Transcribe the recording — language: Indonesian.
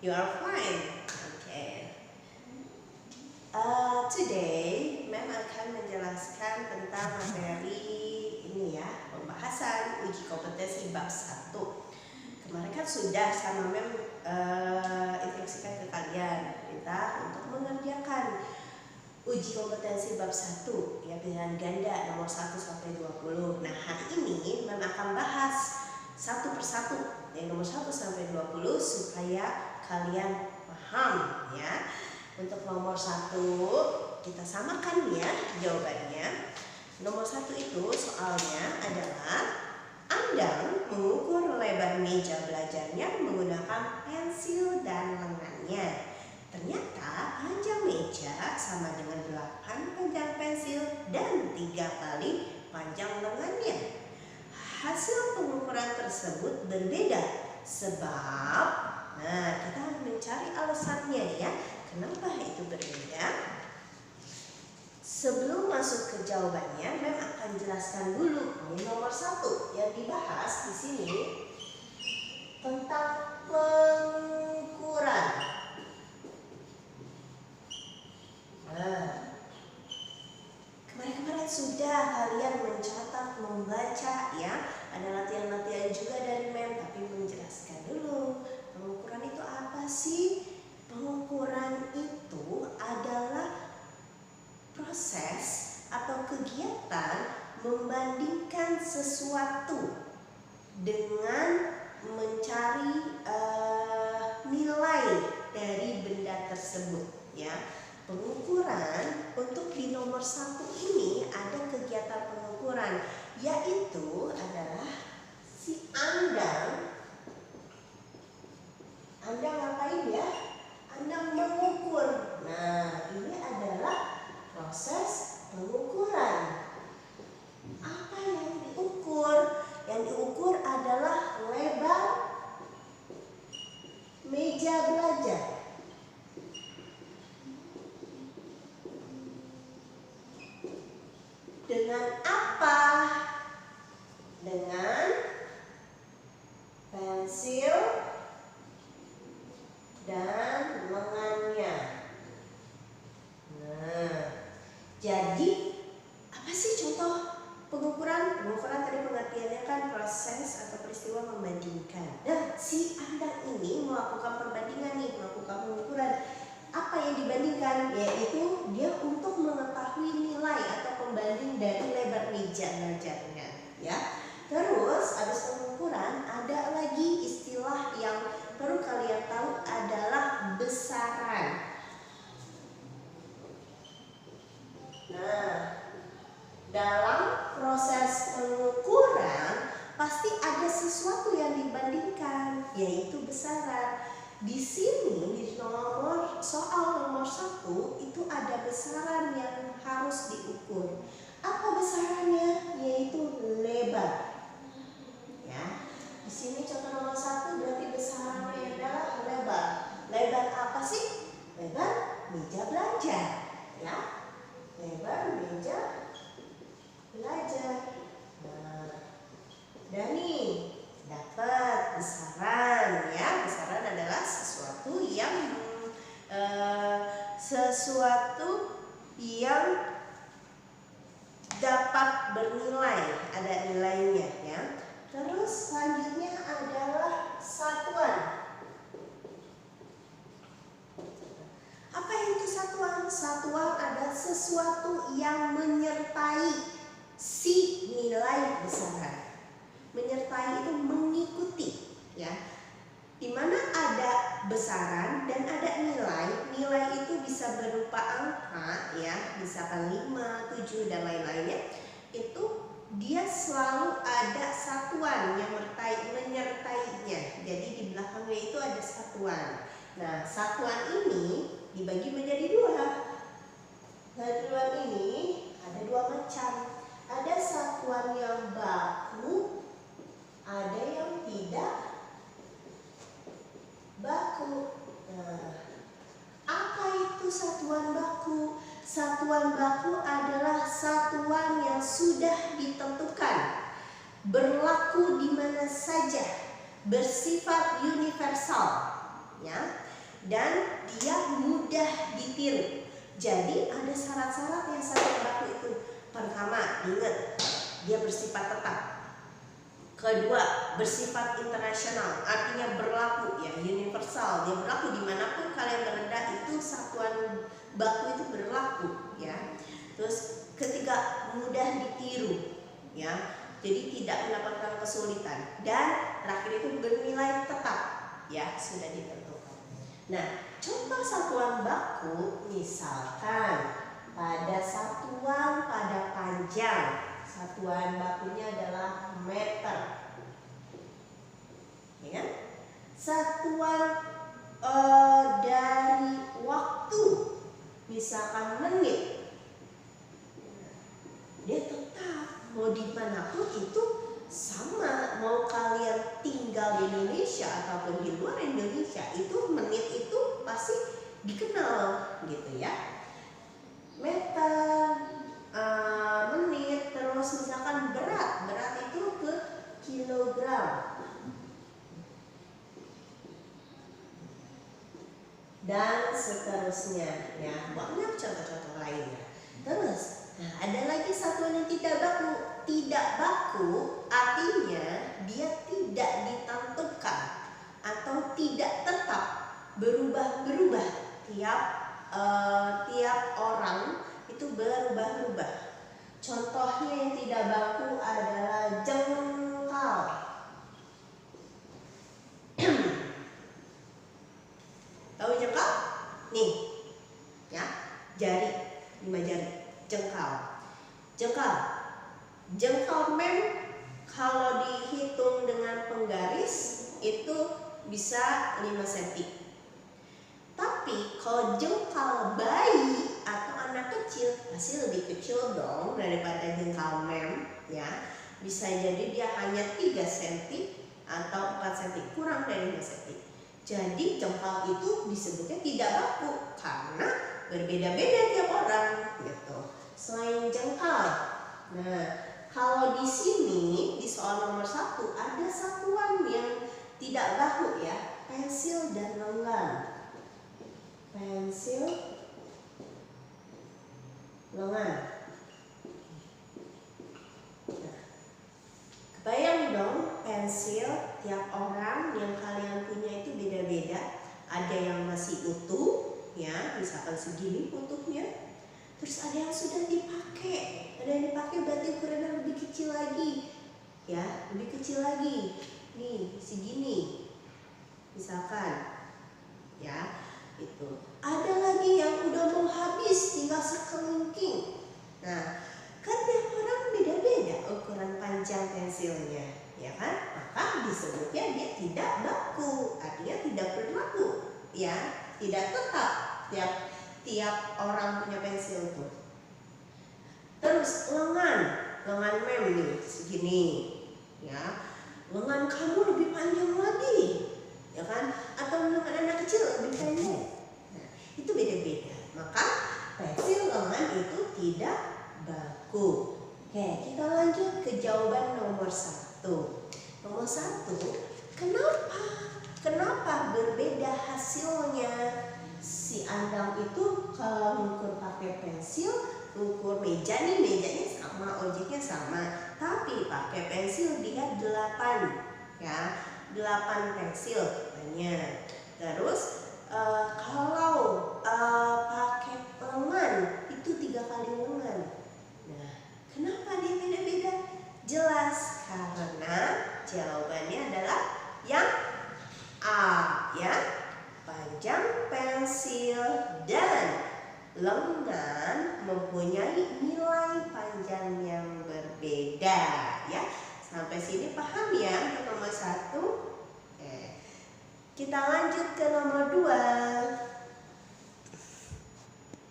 You are fine. Okay. Today, Mem akan menjelaskan tentang materi ini ya, pembahasan uji kompetensi bab 1. Kemarin kan sudah sama Mem instruksikan ke kalian kita untuk mengerjakan uji kompetensi bab 1 ya, pilihan ganda nomor 1 sampai 20. Nah, hari ini Mem akan bahas satu persatu dari nomor 1 sampai 20 supaya kalian paham ya. Untuk nomor 1 kita samakan ya jawabannya. Nomor 1 itu soalnya adalah Andang mengukur lebar meja belajarnya menggunakan pensil dan lengannya. Ternyata panjang meja sama dengan 8 panjang pensil dan 3 kali panjang lengannya. Hasil pengukuran tersebut berbeda sebab, nah kita harus mencari alasannya ya, kenapa itu berbeda. Sebelum masuk ke jawabannya, Mem akan jelaskan dulu ini nomor 1 yang dibahas di sini tentang pengukuran. Nah, kemarin sudah kalian mencatat, membaca ya. Ada latihan-latihan juga dari Mem, tapi menjelaskan dulu pengukuran itu apa sih? Pengukuran itu adalah proses atau kegiatan membandingkan sesuatu dengan mencari nilai dari benda tersebut ya. Pengukuran untuk di nomor 1 ini ada kegiatan pengukuran, yaitu adalah si Andang ngapain ya? Andang mengukur. Nah, ini adalah proses pengukuran. Apa yang diukur? Yang diukur adalah lebar meja belajar. Dengan apa? Dengan pensil dan lengannya. Nah, jadi apa sih contoh pengukuran? Pengukuran tadi pengertiannya kan proses atau peristiwa membandingkan. Nah, si Andang ini melakukan perbandingan nih, melakukan pengukuran. Apa yang dibandingkan? Yaitu dia untuk mengetahui nilai atau pembanding dari lebar meja belajarnya ya. Terus habis pengukuran ada lagi istilah yang perlu kalian tahu adalah besaran. Nah, dalam proses pengukuran pasti ada sesuatu yang dibandingkan, yaitu besaran. Di sini di soal nomor 1 itu ada besaran yang harus diukur. Apa besarannya? Yaitu lebar. Ya. Di sini contoh nomor 1 berarti besarannya adalah lebar. Lebar apa sih? Lebar meja belajar, ya. Lebar meja belajar. Nah, dan nih dapat besaran ya. Besaran adalah sesuatu yang dapat bernilai, ada nilainya ya. Terus selanjutnya adalah satuan. Apa itu satuan? Satuan adalah sesuatu yang menyertai si nilai besaran. Menyertai itu mengikuti ya. Di mana ada besaran dan ada nilai. Nilai itu bisa berupa angka ya, misalkan 5, 7 dan lain-lainnya. Itu dia selalu ada satuan yang menyertainya. Jadi di belakangnya itu ada satuan. Nah, satuan ini dibagi menjadi 2. Satuan ini ada 2 macam. Ada satuan yang baku, ada yang tidak baku. Nah, apa itu satuan baku? Satuan baku adalah satuan yang sudah ditentukan, berlaku di mana saja, bersifat universal, ya. dan dia mudah ditiru. Jadi ada syarat-syarat yang satuan baku itu. Pertama, ingat, dia bersifat tetap. Kedua, bersifat internasional, artinya berlaku ya, universal. Dia berlaku dimanapun kalian berada, itu satuan baku itu berlaku ya. Terus ketiga, mudah ditiru ya, jadi tidak mendapatkan kesulitan. Dan terakhir itu bernilai tetap ya, sudah ditentukan. Nah, contoh satuan baku misalkan pada satuan pada panjang, satuan bakunya adalah meter, ya. Satuan dari waktu, misalkan menit, dia tetap mau dimanapun itu sama. Mau kalian tinggal di Indonesia ataupun di luar Indonesia, itu menit itu pasti dikenal gitu ya. Meter, menit, terus misalkan berat itu ke kilogram, dan seterusnya ya, banyak contoh-contoh lainnya. Terus ada lagi satuan yang tidak baku. Tidak baku artinya dia tidak ditentukan atau tidak tetap, berubah-berubah tiap orang itu berubah-ubah. Contohnya yang tidak baku adalah jengkal. Tahu jengkal? Nih, ya, jari, 5 jari, jengkal mem kalau dihitung dengan penggaris itu bisa 5 cm. Tapi kalau jengkal bayi atau anak kecil pasti lebih kecil dong daripada jengkal mem ya. Bisa jadi dia hanya 3 cm atau 4 cm, kurang dari 5 cm. Jadi jengkal itu disebutnya tidak baku karena berbeda-beda tiap orang gitu. Selain jengkal, nah kalau di sini di soal nomor 1 ada satuan yang tidak baku ya, pensil dan lengan. Pensil, lengan. Nah, kebayang dong pensil tiap orang yang kalian punya itu beda-beda. Ada yang masih utuh ya, misalkan segini utuhnya. Terus ada yang sudah dipakai. Ada yang dipakai berarti ukurannya lebih kecil lagi. Ya, lebih kecil lagi. Nih, segini. Misalkan ya, itu. Ada lagi yang udah mau habis, tinggal sekelingking. Nah, kan tiap orang beda-beda ukuran panjang pensilnya, ya kan? Maka disebutnya dia tidak baku, artinya tidak berlaku, ya, tidak tetap tiap orang punya pensil itu. Terus lengan mem nih segini, ya. Lengan kamu lebih panjang lagi, ya kan? Atau lengan anak kecil lebih pendek. Nah, itu beda-beda. Maka pensil lengan itu tidak baku. Oke, kita lanjut ke jawaban nomor 1. Nomor 1, kenapa berbeda hasilnya? Si Andang itu kalau mengukur pakai pensil, ukur meja nih, mejanya sama, ojeknya sama, tapi pakai pensil dia 8 ya, 8 pensil banyak. Terus kalau pakai lengan itu 3 kali lengan. Nah, kenapa dia beda-beda? Jelas karena jawabannya adalah yang A ya. Panjang pensil dan lengan mempunyai nilai panjang yang berbeda ya. Sampai sini paham ya untuk nomor 1? Kita lanjut ke nomor 2.